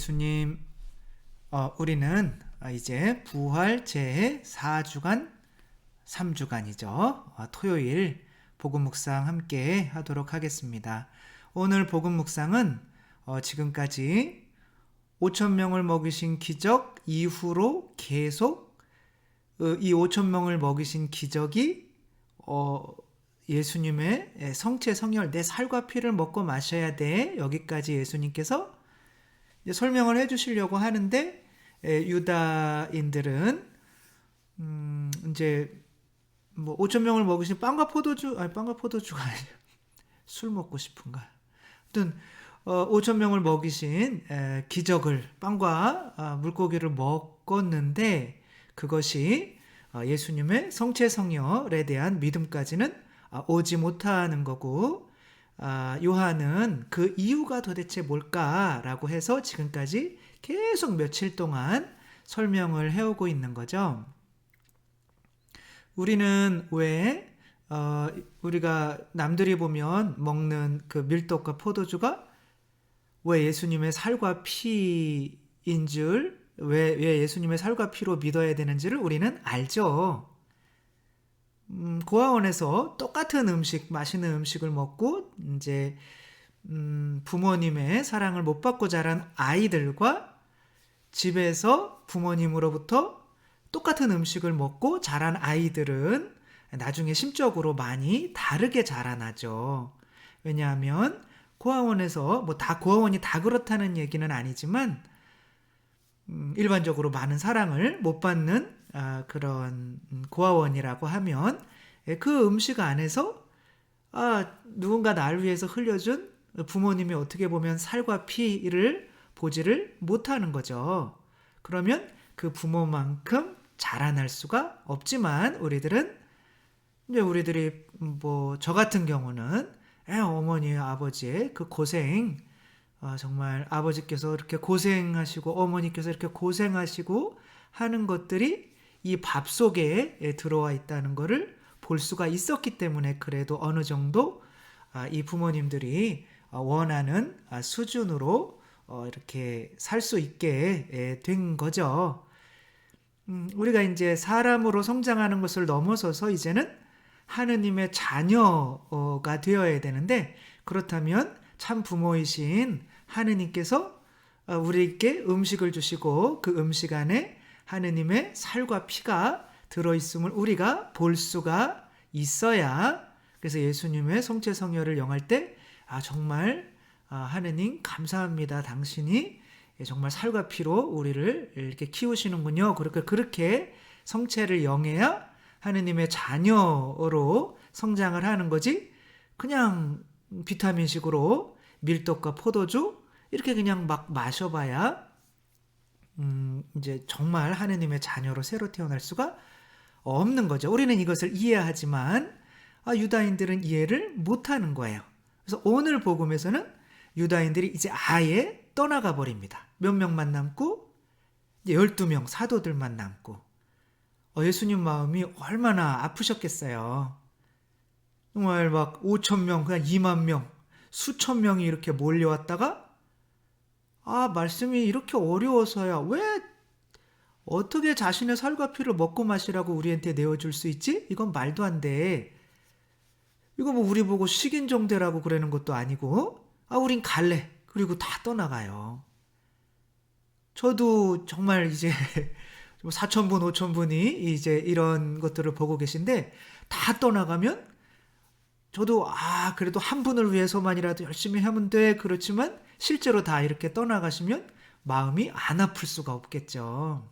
예수님, 우리는 이제 부활 재해 4주간, 3주간이죠. 토요일 복음 묵상 함께 하도록 하겠습니다. 오늘 복음 묵상은 지금까지 5,000명을 먹이신 기적 이후로 계속 이 5,000명을 먹이신 기적이 예수님의 성체 성혈, 내 살과 피를 먹고 마셔야 돼. 여기까지 예수님께서 이제 설명을 해주시려고 하는데, 유다인들은 이제 뭐 5,000명을 먹으신 빵과 포도주가 아니라 술 먹고 싶은가? 아무튼 5,000명을 먹이신 기적을, 빵과 물고기를 먹었는데, 그것이 예수님의 성체 성혈에 대한 믿음까지는 오지 못하는 거고, 요한은 그 이유가 도대체 뭘까라고 해서 지금까지 계속 며칠 동안 설명을 해오고 있는 거죠. 우리는 왜 우리가 남들이 보면 먹는 그 밀떡과 포도주가 왜 예수님의 살과 피인 줄, 왜 예수님의 살과 피로 믿어야 되는지를 우리는 알죠. 고아원에서 똑같은 음식, 맛있는 음식을 먹고 이제 부모님의 사랑을 못 받고 자란 아이들과 집에서 부모님으로부터 똑같은 음식을 먹고 자란 아이들은 나중에 심적으로 많이 다르게 자라나죠. 왜냐하면 고아원에서 뭐 다 고아원이 다 그렇다는 얘기는 아니지만 일반적으로 많은 사랑을 못 받는 그런 고아원이라고 하면 그 음식 안에서 누군가 나를 위해서 흘려준 부모님이 어떻게 보면 살과 피를 보지를 못하는 거죠. 그러면 그 부모만큼 자라날 수가 없지만 우리들이 뭐 저 같은 경우는 어머니 아버지의 그 고생, 정말 아버지께서 이렇게 고생하시고 어머니께서 이렇게 고생하시고 하는 것들이 이 밥 속에 들어와 있다는 것을 볼 수가 있었기 때문에 그래도 어느 정도 이 부모님들이 원하는 수준으로 이렇게 살 수 있게 된 거죠. 우리가 이제 사람으로 성장하는 것을 넘어서서 이제는 하느님의 자녀가 되어야 되는데, 그렇다면 참 부모이신 하느님께서 우리에게 음식을 주시고 그 음식 안에 하느님의 살과 피가 들어있음을 우리가 볼 수가 있어야, 그래서 예수님의 성체 성혈을 영할 때 정말 하느님 감사합니다. 당신이 정말 살과 피로 우리를 이렇게 키우시는군요. 그렇게 성체를 영해야 하느님의 자녀로 성장을 하는 거지, 그냥 비타민식으로 밀떡과 포도주 이렇게 그냥 막 마셔봐야 이제 정말 하느님의 자녀로 새로 태어날 수가 없는 거죠. 우리는 이것을 이해하지만 유다인들은 이해를 못하는 거예요. 그래서 오늘 복음에서는 유다인들이 이제 아예 떠나가 버립니다. 몇 명만 남고 이제 12명 사도들만 남고, 예수님 마음이 얼마나 아프셨겠어요. 정말 막 5,000명, 그냥 2만 명, 수천 명이 이렇게 몰려왔다가 말씀이 이렇게 어려워서야 왜 어떻게 자신의 살과 피를 먹고 마시라고 우리한테 내어줄 수 있지? 이건 말도 안 돼. 이거 뭐 우리 보고 식인종대라고 그러는 것도 아니고, 우린 갈래. 그리고 다 떠나가요. 저도 정말 이제 4,000분, 5,000분이 이제 이런 것들을 보고 계신데 다 떠나가면 저도 그래도 한 분을 위해서만이라도 열심히 하면 돼. 그렇지만 실제로 다 이렇게 떠나가시면 마음이 안 아플 수가 없겠죠.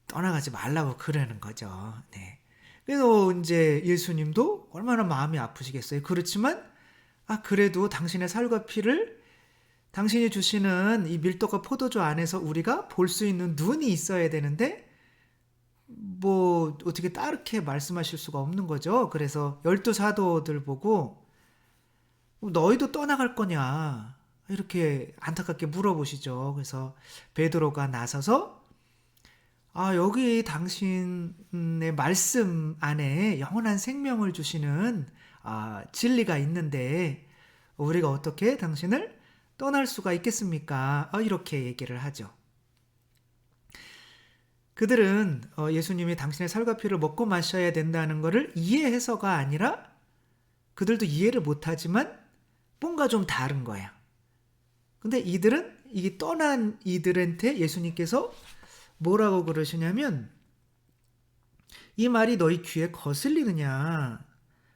떠나가지 말라고 그러는 거죠. 네. 그래서 이제 예수님도 얼마나 마음이 아프시겠어요. 그렇지만 그래도 당신의 살과 피를 당신이 주시는 이 밀떡과 포도주 안에서 우리가 볼 수 있는 눈이 있어야 되는데 뭐 어떻게 따르게 말씀하실 수가 없는 거죠. 그래서 12사도들 보고 너희도 떠나갈 거냐 이렇게 안타깝게 물어보시죠. 그래서 베드로가 나서서 여기 당신의 말씀 안에 영원한 생명을 주시는 진리가 있는데 우리가 어떻게 당신을 떠날 수가 있겠습니까? 이렇게 얘기를 하죠. 그들은 예수님이 당신의 살과 피를 먹고 마셔야 된다는 것을 이해해서가 아니라 그들도 이해를 못하지만 뭔가 좀 다른 거야. 근데 이들은 이 떠난 이들한테 예수님께서 뭐라고 그러시냐면 이 말이 너희 귀에 거슬리느냐?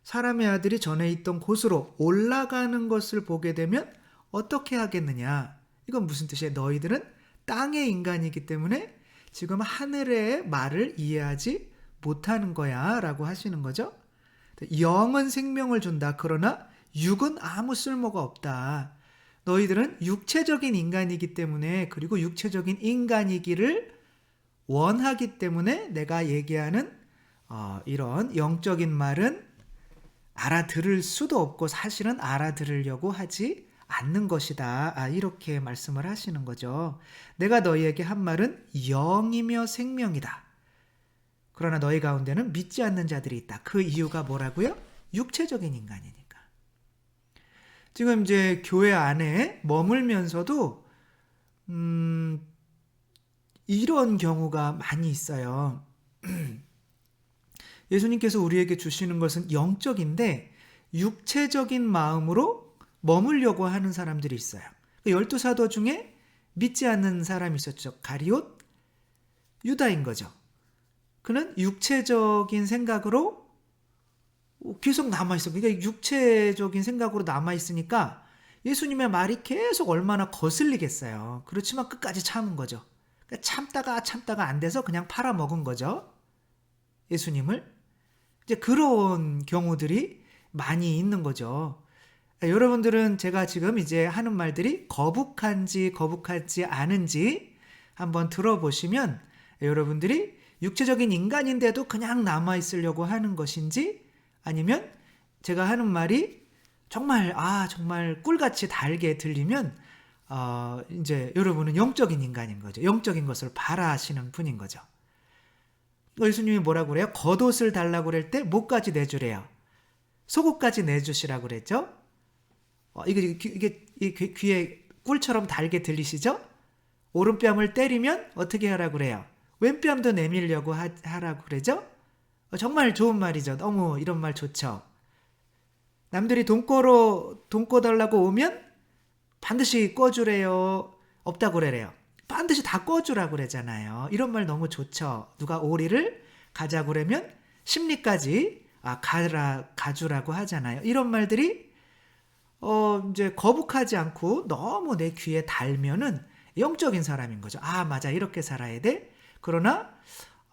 사람의 아들이 전에 있던 곳으로 올라가는 것을 보게 되면 어떻게 하겠느냐? 이건 무슨 뜻이에요? 너희들은 땅의 인간이기 때문에 지금 하늘의 말을 이해하지 못하는 거야 라고 하시는 거죠. 영은 생명을 준다. 그러나 육은 아무 쓸모가 없다. 너희들은 육체적인 인간이기 때문에 그리고 육체적인 인간이기를 원하기 때문에 내가 얘기하는 이런 영적인 말은 알아들을 수도 없고 사실은 알아들으려고 하지 않는 것이다. 이렇게 말씀을 하시는 거죠. 내가 너희에게 한 말은 영이며 생명이다. 그러나 너희 가운데는 믿지 않는 자들이 있다. 그 이유가 뭐라고요? 육체적인 인간이니까. 지금 이제 교회 안에 머물면서도 이런 경우가 많이 있어요. 예수님께서 우리에게 주시는 것은 영적인데 육체적인 마음으로 머물려고 하는 사람들이 있어요. 12사도 중에 믿지 않는 사람이 있었죠. 가룟, 유다인 거죠. 그는 육체적인 생각으로 계속 남아있어. 그러니까 육체적인 생각으로 남아있으니까 예수님의 말이 계속 얼마나 거슬리겠어요. 그렇지만 끝까지 참은 거죠. 그러니까 참다가 안 돼서 그냥 팔아먹은 거죠. 예수님을. 이제 그런 경우들이 많이 있는 거죠. 여러분들은 제가 지금 이제 하는 말들이 거북한지 않은지 한번 들어보시면 여러분들이 육체적인 인간인데도 그냥 남아있으려고 하는 것인지 아니면 제가 하는 말이 정말 꿀같이 달게 들리면 이제 여러분은 영적인 인간인 거죠. 영적인 것을 바라시는 분인 거죠. 예수님이 뭐라고 그래요? 겉옷을 달라고 그럴 때 뭐까지 내주래요? 속옷까지 내주시라고 그랬죠? 이게 귀에 꿀처럼 달게 들리시죠? 오른뺨을 때리면 어떻게 하라고 그래요? 왼뺨도 내밀려고 하라고 그러죠? 정말 좋은 말이죠. 너무 이런 말 좋죠. 남들이 돈 꿔달라고 오면 반드시 꿔주래요. 없다고 그래요. 반드시 다 꿔주라고 그러잖아요. 이런 말 너무 좋죠. 누가 오리를 가자고 그러면 심리까지 가주라고 하잖아요. 이런 말들이 이제 거북하지 않고 너무 내 귀에 달면은 영적인 사람인 거죠. 맞아, 이렇게 살아야 돼. 그러나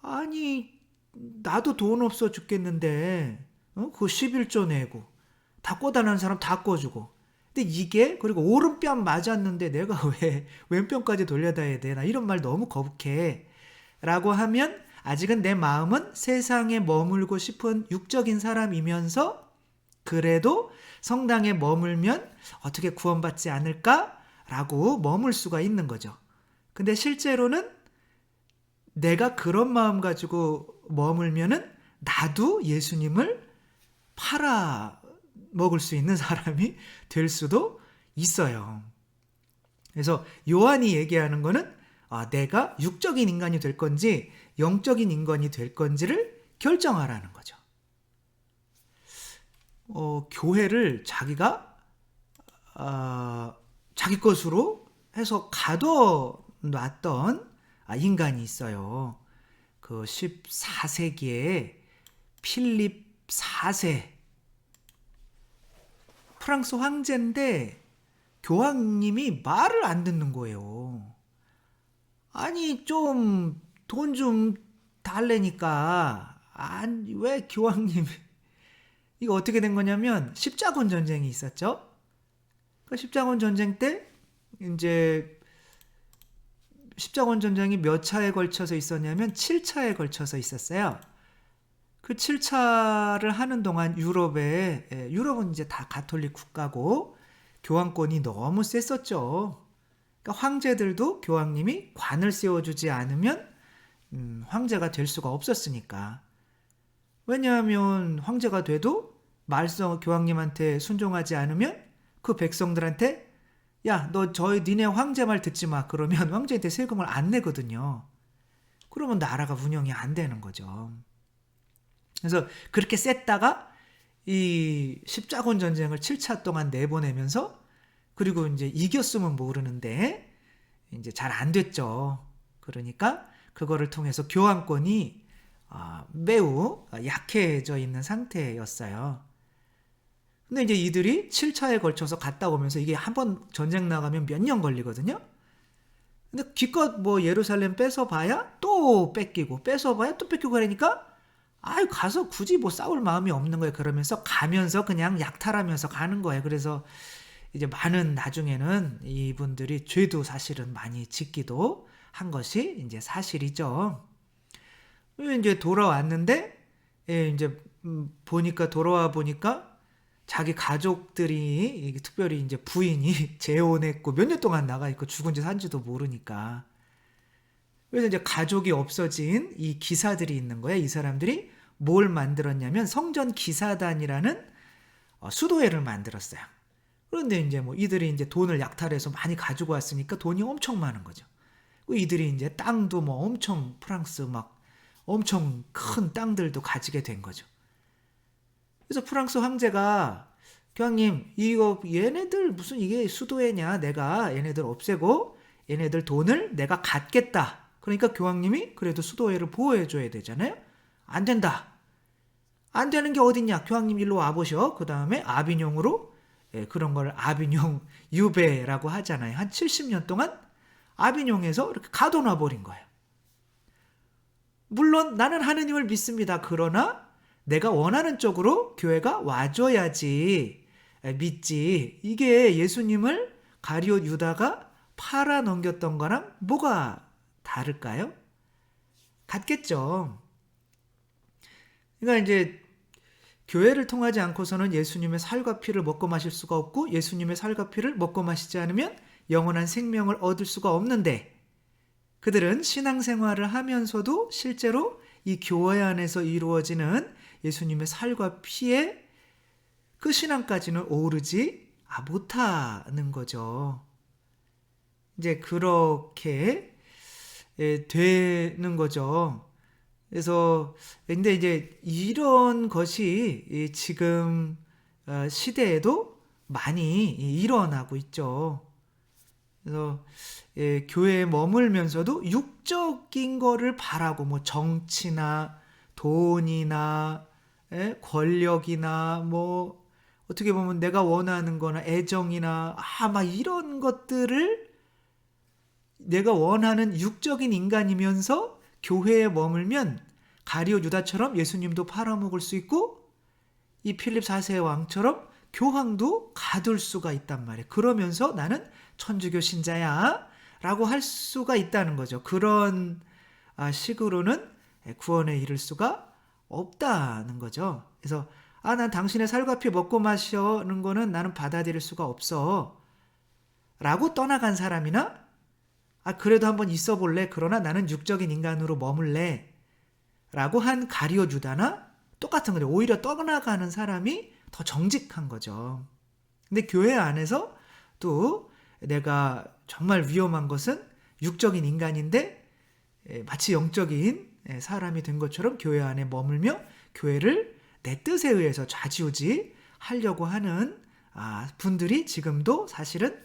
아니 나도 돈 없어 죽겠는데 그 11조 내고 다 꿔달라는 사람 다 꿔주고 근데 이게 그리고 오른뺨 맞았는데 내가 왜 왼뺨까지 돌려다야 되나 이런 말 너무 거북해 라고 하면 아직은 내 마음은 세상에 머물고 싶은 육적인 사람이면서 그래도 성당에 머물면 어떻게 구원받지 않을까? 라고 머물 수가 있는 거죠. 근데 실제로는 내가 그런 마음 가지고 머물면은 나도 예수님을 팔아 먹을 수 있는 사람이 될 수도 있어요. 그래서 요한이 얘기하는 거는 내가 육적인 인간이 될 건지 영적인 인간이 될 건지를 결정하라는 거죠. 교회를 자기가 자기 것으로 해서 가둬놨던 인간이 있어요. 그 14세기에 필립 4세 프랑스 황제인데 교황님이 말을 안 듣는 거예요. 아니 좀 돈 좀 달래니까 왜 교황님이 이거 어떻게 된 거냐면 십자군 전쟁이 있었죠. 그 십자군 전쟁 때 이제 십자군 전쟁이 몇 차에 걸쳐서 있었냐면 7차에 걸쳐서 있었어요. 그 7차를 하는 동안 유럽은 이제 다 가톨릭 국가고 교황권이 너무 셌었죠. 그러니까 황제들도 교황님이 관을 세워주지 않으면 황제가 될 수가 없었으니까. 왜냐하면 황제가 돼도 교황님한테 순종하지 않으면 그 백성들한테 야, 너 니네 황제 말 듣지 마. 그러면 황제한테 세금을 안 내거든요. 그러면 나라가 운영이 안 되는 거죠. 그래서 그렇게 셌다가 이 십자군 전쟁을 7차 동안 내보내면서, 그리고 이제 이겼으면 모르는데 이제 잘 안 됐죠. 그러니까 그거를 통해서 교황권이 매우 약해져 있는 상태였어요. 근데 이제 이들이 7차에 걸쳐서 갔다 오면서, 이게 한 번 전쟁 나가면 몇 년 걸리거든요. 근데 기껏 뭐 예루살렘 뺏어봐야 또 뺏기고, 뺏어봐야 또 뺏기고 그러니까 아유, 가서 굳이 뭐 싸울 마음이 없는 거예요. 그러면서 가면서 그냥 약탈하면서 가는 거예요. 그래서 이제 많은, 나중에는 이분들이 죄도 사실은 많이 짓기도 한 것이 이제 사실이죠. 이제 돌아왔는데, 예, 이제 보니까, 돌아와 보니까 자기 가족들이, 특별히 이제 부인이 재혼했고 몇 년 동안 나가 있고 죽은지 산지도 모르니까, 그래서 이제 가족이 없어진 이 기사들이 있는 거야. 이 사람들이 뭘 만들었냐면 성전 기사단이라는 수도회를 만들었어요. 그런데 이제 뭐 이들이 이제 돈을 약탈해서 많이 가지고 왔으니까 돈이 엄청 많은 거죠. 이들이 이제 땅도 뭐 엄청, 프랑스 막 엄청 큰 땅들도 가지게 된 거죠. 그래서 프랑스 황제가, 교황님, 이거 얘네들 무슨 이게 수도회냐, 내가 얘네들 없애고 얘네들 돈을 내가 갖겠다. 그러니까 교황님이 그래도 수도회를 보호해줘야 되잖아요. 안 된다. 안 되는 게 어딨냐. 교황님 일로 와보셔. 그 다음에 아비뇽으로, 그런 걸 아비뇽 유배라고 하잖아요. 한 70년 동안 아비뇽에서 이렇게 가둬놔 버린 거예요. 물론 나는 하느님을 믿습니다. 그러나 내가 원하는 쪽으로 교회가 와줘야지 믿지. 이게 예수님을 가룟 유다가 팔아 넘겼던 거랑 뭐가 다를까요? 같겠죠. 그러니까 이제 교회를 통하지 않고서는 예수님의 살과 피를 먹고 마실 수가 없고, 예수님의 살과 피를 먹고 마시지 않으면 영원한 생명을 얻을 수가 없는데, 그들은 신앙생활을 하면서도 실제로 이 교회 안에서 이루어지는 예수님의 살과 피의 그 신앙까지는 오르지 못하는 거죠. 이제 그렇게 되는 거죠. 그래서 근데 이제 이런 것이 지금 시대에도 많이 일어나고 있죠. 그래서 교회에 머물면서도 육적인 거를 바라고, 뭐 정치나 돈이나 권력이나, 뭐 어떻게 보면 내가 원하는 거나 애정이나 막 이런 것들을, 내가 원하는 육적인 인간이면서 교회에 머물면 가룟 유다처럼 예수님도 팔아먹을 수 있고, 이 필립 4세 왕처럼 교황도 가둘 수가 있단 말이에요. 그러면서 나는 천주교 신자야 라고 할 수가 있다는 거죠. 그런 식으로는 구원에 이를 수가 없다는 거죠. 그래서 난 당신의 살과 피 먹고 마시는 거는 나는 받아들일 수가 없어 라고 떠나간 사람이나, 그래도 한번 있어 볼래, 그러나 나는 육적인 인간으로 머물래 라고 한 가룟 유다나 똑같은 거죠. 오히려 떠나가는 사람이 더 정직한 거죠. 근데 교회 안에서 또 내가 정말 위험한 것은 육적인 인간인데 마치 영적인 사람이 된 것처럼 교회 안에 머물며 교회를 내 뜻에 의해서 좌지우지 하려고 하는 분들이 지금도 사실은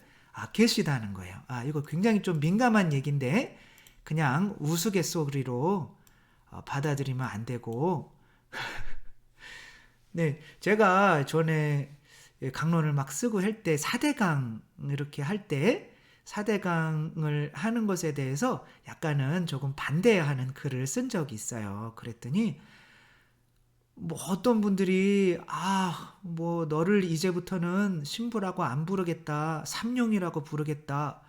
계시다는 거예요. 이거 굉장히 좀 민감한 얘기인데 그냥 우스갯소리로 받아들이면 안 되고 네, 제가 전에 강론을 막 쓰고 할 때, 4대강 이렇게 할 때 4대강을 하는 것에 대해서 약간은 조금 반대하는 글을 쓴 적이 있어요. 그랬더니 뭐 어떤 분들이 뭐 너를 이제부터는 신부라고 안 부르겠다, 삼룡이라고 부르겠다.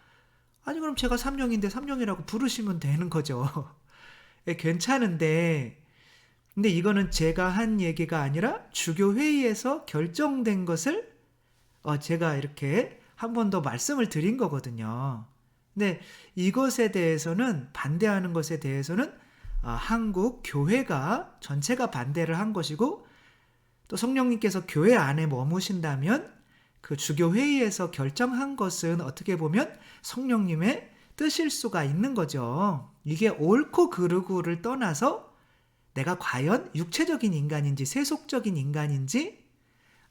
아니 그럼 제가 삼룡인데 삼룡이라고 부르시면 되는 거죠. 괜찮은데, 근데 이거는 제가 한 얘기가 아니라 주교회의에서 결정된 것을 제가 이렇게 한 번 더 말씀을 드린 거거든요. 근데 이것에 대해서는, 반대하는 것에 대해서는 한국 교회가 전체가 반대를 한 것이고, 또 성령님께서 교회 안에 머무신다면 그 주교회의에서 결정한 것은 어떻게 보면 성령님의 뜻일 수가 있는 거죠. 이게 옳고 그르고를 떠나서 내가 과연 육체적인 인간인지 세속적인 인간인지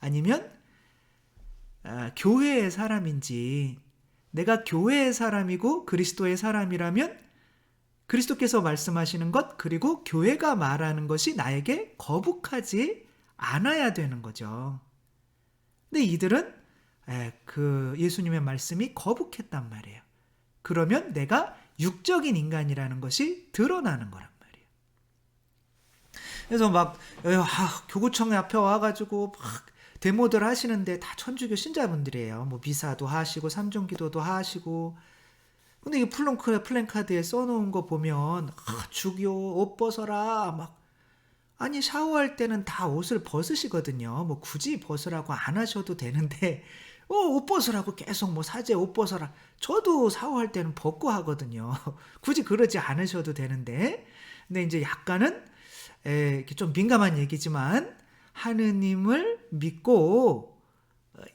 아니면 교회의 사람인지, 내가 교회의 사람이고 그리스도의 사람이라면 그리스도께서 말씀하시는 것 그리고 교회가 말하는 것이 나에게 거북하지 않아야 되는 거죠. 근데 이들은 그 예수님의 말씀이 거북했단 말이에요. 그러면 내가 육적인 인간이라는 것이 드러나는 거란 말이에요. 그래서 막 교구청 앞에 와가지고 막 데모들 하시는데 다 천주교 신자분들이에요. 뭐 미사도 하시고 삼종기도도 하시고. 근데 이 플랜카드에 써놓은 거 보면 주교 옷 벗어라 막. 아니 샤워할 때는 다 옷을 벗으시거든요. 뭐 굳이 벗으라고 안 하셔도 되는데 옷 벗으라고 계속 뭐 사제 옷 벗어라. 저도 샤워할 때는 벗고 하거든요. 굳이 그러지 않으셔도 되는데. 근데 이제 약간은 좀 민감한 얘기지만 하느님을 믿고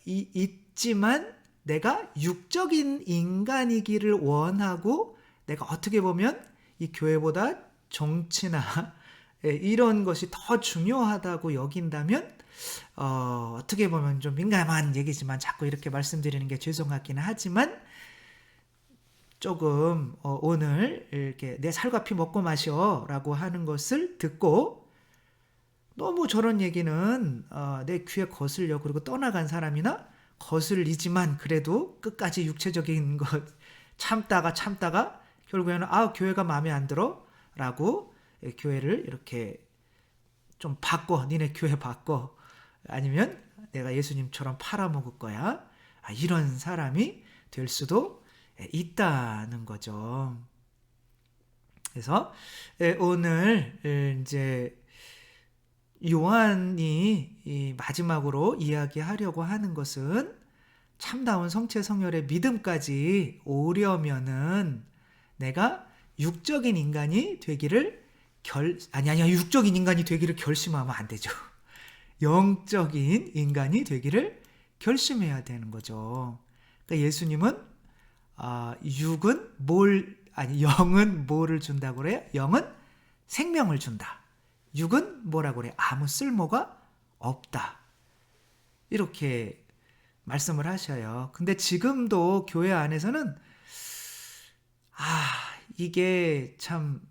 있지만 내가 육적인 인간이기를 원하고 내가 어떻게 보면 이 교회보다 정치나 이런 것이 더 중요하다고 여긴다면 어떻게 보면 좀 민감한 얘기지만 자꾸 이렇게 말씀드리는 게 죄송하기는 하지만 조금 오늘 이렇게 내 살과 피 먹고 마셔라고 하는 것을 듣고 너무 저런 얘기는 내 귀에 거슬려 그리고 떠나간 사람이나 거슬리지만 그래도 끝까지 육체적인 것 참다가 결국에는 교회가 마음에 안 들어 라고 교회를 이렇게 좀 바꿔, 니네 교회 바꿔, 아니면 내가 예수님처럼 팔아먹을 거야, 이런 사람이 될 수도 있다는 거죠. 그래서 오늘 이제 요한이 마지막으로 이야기하려고 하는 것은 참다운 성체성혈의 믿음까지 오려면은 내가 육적인 인간이 되기를 육적인 인간이 되기를 결심하면 안 되죠. 영적인 인간이 되기를 결심해야 되는 거죠. 그러니까 예수님은 영은 뭐를 준다고 그래요? 영은 생명을 준다. 육은 뭐라고 그래요? 아무 쓸모가 없다. 이렇게 말씀을 하셔요. 근데 지금도 교회 안에서는 이게 참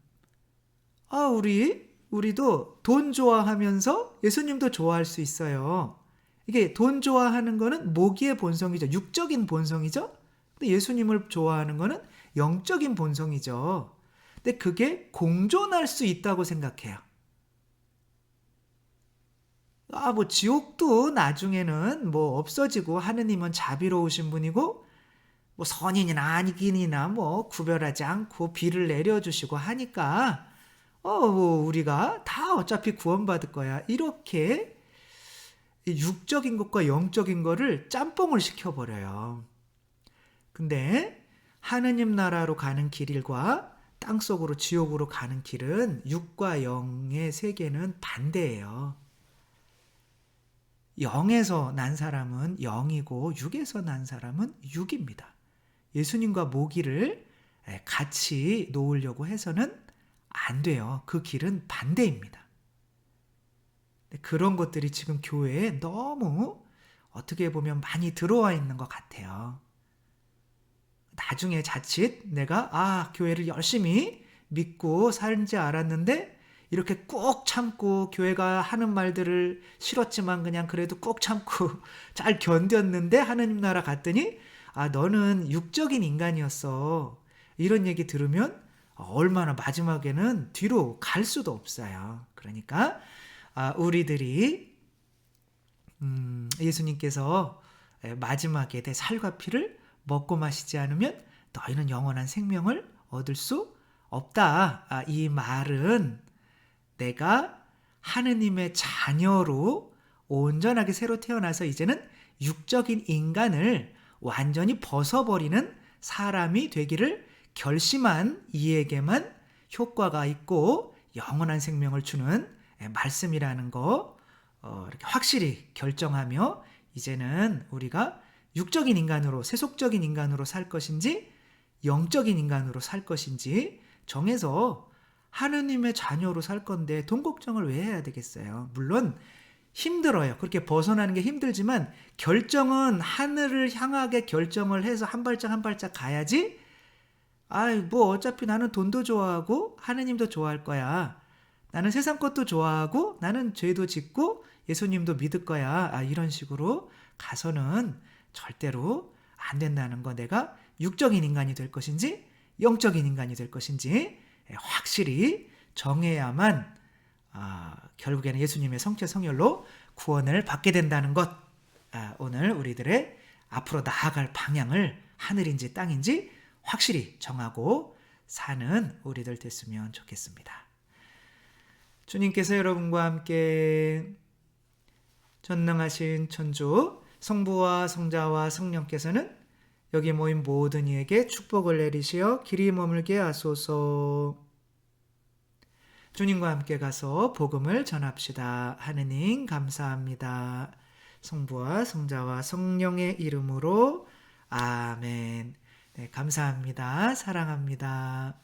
우리도 돈 좋아하면서 예수님도 좋아할 수 있어요. 이게 돈 좋아하는 거는 모기의 본성이죠. 육적인 본성이죠. 근데 예수님을 좋아하는 거는 영적인 본성이죠. 근데 그게 공존할 수 있다고 생각해요. 뭐 지옥도 나중에는 뭐 없어지고 하느님은 자비로우신 분이고 뭐 선인이나 아니긴이나 뭐 구별하지 않고 비를 내려주시고 하니까 뭐 우리가 다 어차피 구원받을 거야. 이렇게 육적인 것과 영적인 거를 짬뽕을 시켜버려요. 근데 하느님 나라로 가는 길과 땅속으로 지옥으로 가는 길은 육과 영의 세계는 반대예요. 영에서 난 사람은 영이고 육에서 난 사람은 육입니다. 예수님과 모기를 같이 놓으려고 해서는 안 돼요. 그 길은 반대입니다. 그런 것들이 지금 교회에 너무 어떻게 보면 많이 들어와 있는 것 같아요. 나중에 자칫 내가 교회를 열심히 믿고 살지 알았는데 이렇게 꾹 참고 교회가 하는 말들을 싫었지만 그냥 그래도 꾹 참고 잘 견뎠는데 하느님 나라 갔더니 너는 육적인 인간이었어. 이런 얘기 들으면 얼마나 마지막에는 뒤로 갈 수도 없어요. 그러니까 우리들이 예수님께서 마지막에 내 살과 피를 먹고 마시지 않으면 너희는 영원한 생명을 얻을 수 없다. 이 말은 내가 하느님의 자녀로 온전하게 새로 태어나서 이제는 육적인 인간을 완전히 벗어버리는 사람이 되기를 결심한 이에게만 효과가 있고 영원한 생명을 주는 말씀이라는 거 이렇게 확실히 결정하며 이제는 우리가 육적인 인간으로, 세속적인 인간으로 살 것인지 영적인 인간으로 살 것인지 정해서 하느님의 자녀로 살 건데 돈 걱정을 왜 해야 되겠어요? 물론 힘들어요. 그렇게 벗어나는 게 힘들지만 결정은 하늘을 향하게 결정을 해서 한 발짝 한 발짝 가야지. 뭐 어차피 나는 돈도 좋아하고 하느님도 좋아할 거야. 나는 세상 것도 좋아하고 나는 죄도 짓고 예수님도 믿을 거야. 이런 식으로 가서는 절대로 안 된다는 거, 내가 육적인 인간이 될 것인지 영적인 인간이 될 것인지 확실히 정해야만 결국에는 예수님의 성체 성혈로 구원을 받게 된다는 것, 오늘 우리들의 앞으로 나아갈 방향을 하늘인지 땅인지 확실히 정하고 사는 우리들 됐으면 좋겠습니다. 주님께서 여러분과 함께 전능하신 천주 성부와 성자와 성령께서는 여기 모인 모든 이에게 축복을 내리시어 길이 머물게 하소서. 주님과 함께 가서 복음을 전합시다. 하느님 감사합니다. 성부와 성자와 성령의 이름으로 아멘. 네, 감사합니다. 사랑합니다.